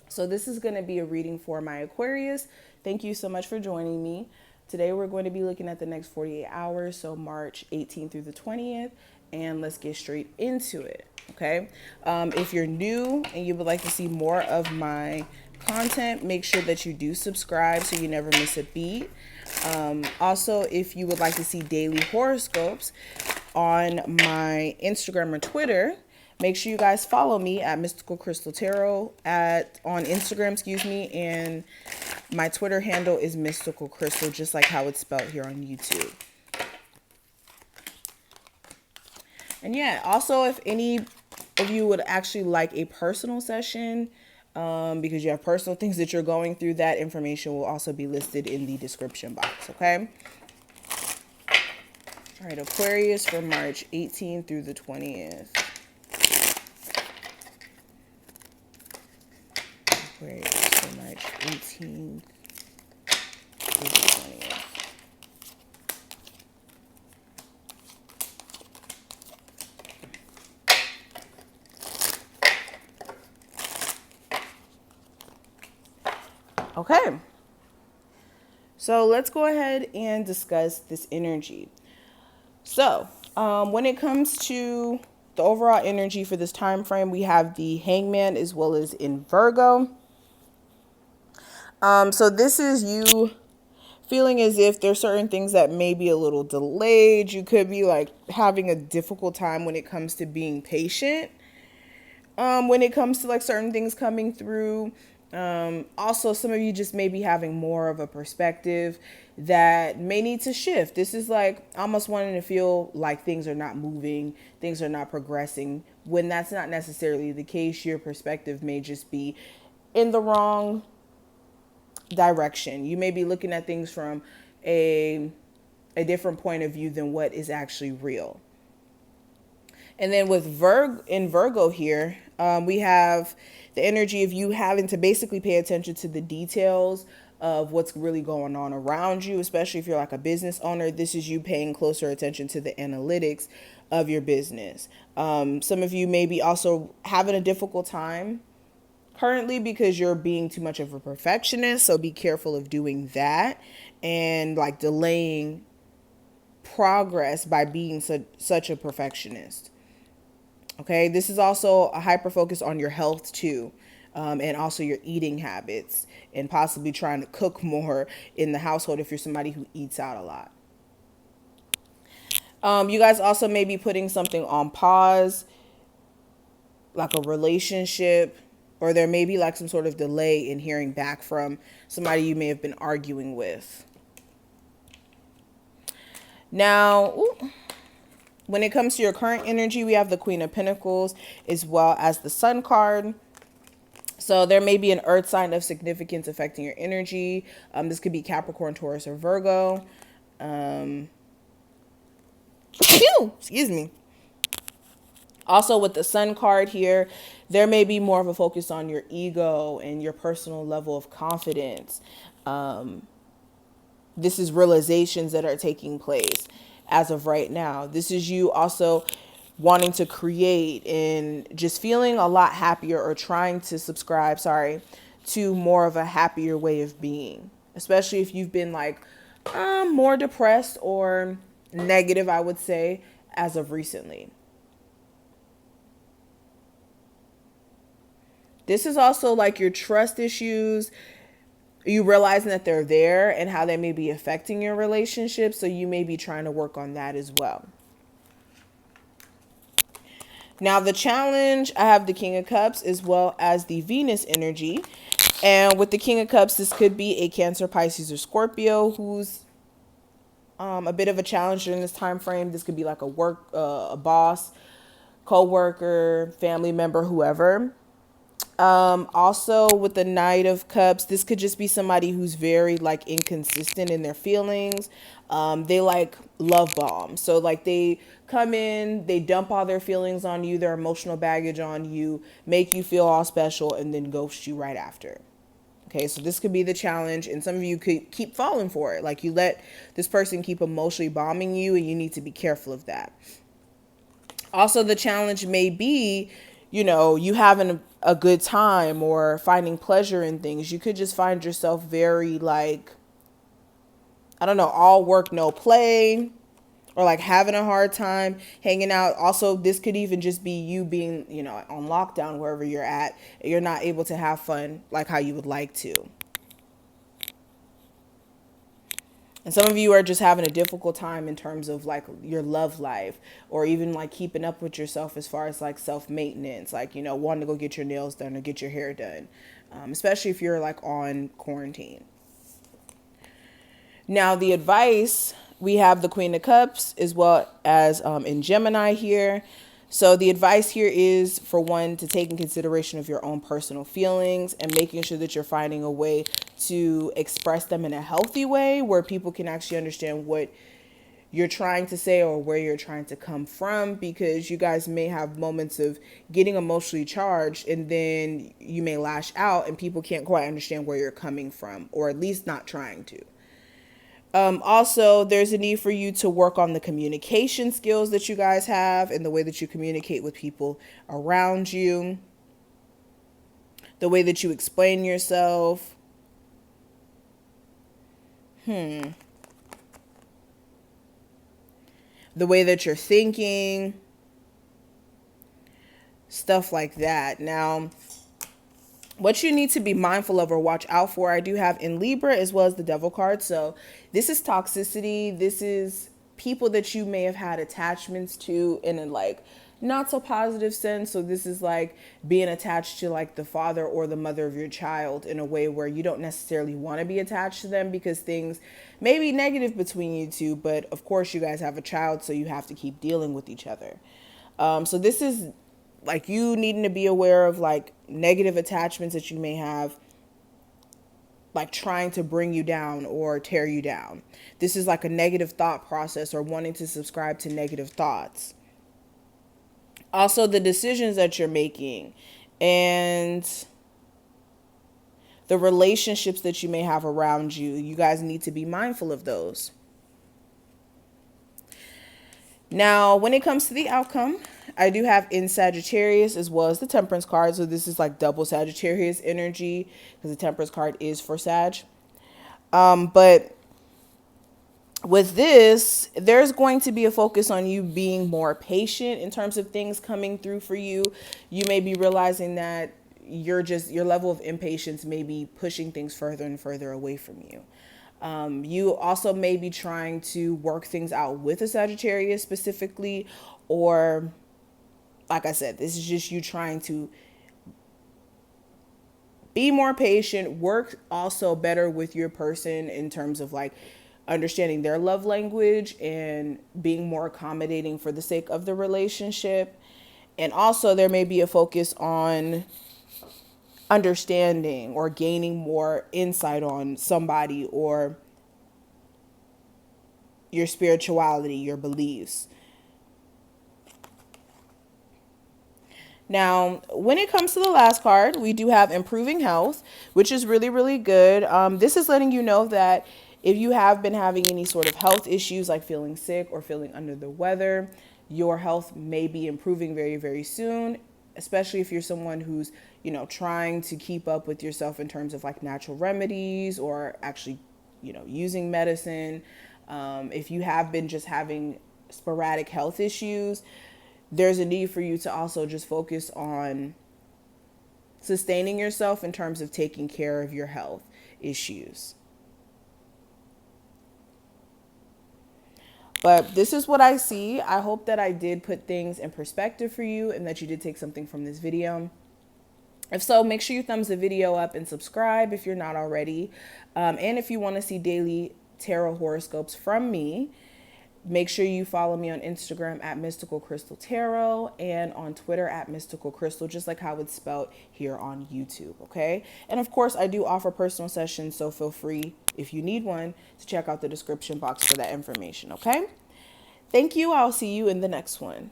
So this is going to be a reading for my Aquarius. Thank you so much for joining me. Today we're going to be looking at the next 48 hours, so March 18th through the 20th, and let's get straight into it. Okay. If you're new and you would like to see more of my content, make sure that you do subscribe so you never miss a beat. Also, if you would like to see daily horoscopes on my Instagram or Twitter, make sure you guys follow me at Mystical Crystal Tarot on Instagram, and my Twitter handle is Mystical Crystal, just like how it's spelled here on YouTube. And yeah, also if any of you would actually like a personal session, because you have personal things that you're going through, that information will also be listed in the description box, okay? All right, Aquarius for March 18th through the 20th. Aquarius for March 18th through the 20th. Okay, so let's go ahead and discuss this energy. So when it comes to the overall energy for this time frame, we have the Hangman as well as in Virgo. So this is you feeling as if there's certain things that may be a little delayed. You could be like having a difficult time when it comes to being patient. When it comes to like certain things coming through. Also, some of you just may be having more of a perspective that may need to shift. This is like almost wanting to feel like things are not moving, things are not progressing, when that's not necessarily the case. Your perspective may just be in the wrong direction. You may be looking at things from a different point of view than what is actually real. And then with Virgo here, we have the energy of you having to basically pay attention to the details of what's really going on around you, especially if you're like a business owner. This is you paying closer attention to the analytics of your business. Some of you may be also having a difficult time currently because you're being too much of a perfectionist. So be careful of doing that and like delaying progress by being such a perfectionist. Okay, this is also a hyper focus on your health too, and also your eating habits, and possibly trying to cook more in the household if you're somebody who eats out a lot. You guys also may be putting something on pause, like a relationship, or there may be like some sort of delay in hearing back from somebody you may have been arguing with. Now, when it comes to your current energy, we have the Queen of Pentacles as well as the Sun card. So there may be an earth sign of significance affecting your energy. This could be Capricorn, Taurus, or Virgo. Excuse me. Also with the Sun card here, there may be more of a focus on your ego and your personal level of confidence. This is realizations that are taking place as of right now. This is you also wanting to create and just feeling a lot happier, or trying to subscribe, to more of a happier way of being. Especially if you've been like more depressed or negative, I would say, as of recently. This is also like your trust issues, you realizing that they're there and how they may be affecting your relationship. So you may be trying to work on that as well. Now the challenge, I have the King of Cups as well as the Venus energy. And with the King of Cups, this could be a Cancer, Pisces, or Scorpio who's a bit of a challenge during this time frame. This could be like a boss, co-worker, family member, whoever. Also with the Knight of Cups, this could just be somebody who's very like inconsistent in their feelings. They like love bombs. So like they come in, they dump all their feelings on you, their emotional baggage on you, make you feel all special, and then ghost you right after. Okay, so this could be the challenge, and some of you could keep falling for it. Like you let this person keep emotionally bombing you, and you need to be careful of that. Also, the challenge may be, you having a good time or finding pleasure in things. You could just find yourself very like, I don't know, all work, no play, or like having a hard time hanging out. Also, this could even just be you being, on lockdown wherever you're at. You're not able to have fun like how you would like to. And some of you are just having a difficult time in terms of like your love life, or even like keeping up with yourself as far as like self-maintenance, like, wanting to go get your nails done or get your hair done, especially if you're like on quarantine. Now, the advice, we have the Queen of Cups as well as in Gemini here. So the advice here is for one to take in consideration of your own personal feelings and making sure that you're finding a way to express them in a healthy way where people can actually understand what you're trying to say or where you're trying to come from, because you guys may have moments of getting emotionally charged and then you may lash out and people can't quite understand where you're coming from, or at least not trying to. Also, there's a need for you to work on the communication skills that you guys have and the way that you communicate with people around you, the way that you explain yourself. The way that you're thinking, stuff like that. Now, what you need to be mindful of or watch out for, I do have in Libra as well as the Devil card. So this is toxicity. This is people that you may have had attachments to in a like not so positive sense. So this is like being attached to like the father or the mother of your child in a way where you don't necessarily want to be attached to them because things may be negative between you two. But of course you guys have a child, so you have to keep dealing with each other. So this is like you needing to be aware of like negative attachments that you may have, like trying to bring you down or tear you down. This is like a negative thought process or wanting to subscribe to negative thoughts. Also, the decisions that you're making and the relationships that you may have around you, you guys need to be mindful of those. Now, when it comes to the outcome, I do have in Sagittarius as well as the Temperance card. So this is like double Sagittarius energy because the Temperance card is for Sag. But with this, there's going to be a focus on you being more patient in terms of things coming through for you. You may be realizing that your level of impatience may be pushing things further and further away from you. You also may be trying to work things out with a Sagittarius specifically, or like I said, this is just you trying to be more patient, work also better with your person in terms of like understanding their love language and being more accommodating for the sake of the relationship. And also there may be a focus on understanding or gaining more insight on somebody or your spirituality, your beliefs. Now, when it comes to the last card, we do have improving health, which is really, really good. This is letting you know that if you have been having any sort of health issues like feeling sick or feeling under the weather, your health may be improving very, very soon, especially if you're someone who's, trying to keep up with yourself in terms of like natural remedies or actually, using medicine. If you have been just having sporadic health issues, there's a need for you to also just focus on sustaining yourself in terms of taking care of your health issues. But this is what I see. I hope that I did put things in perspective for you and that you did take something from this video. If so, make sure you thumbs the video up and subscribe if you're not already. And if you want to see daily tarot horoscopes from me, make sure you follow me on Instagram at Mystical Crystal Tarot and on Twitter at Mystical Crystal, just like how it's spelled here on YouTube, okay? And of course, I do offer personal sessions, so feel free, if you need one, to check out the description box for that information, okay? Thank you. I'll see you in the next one.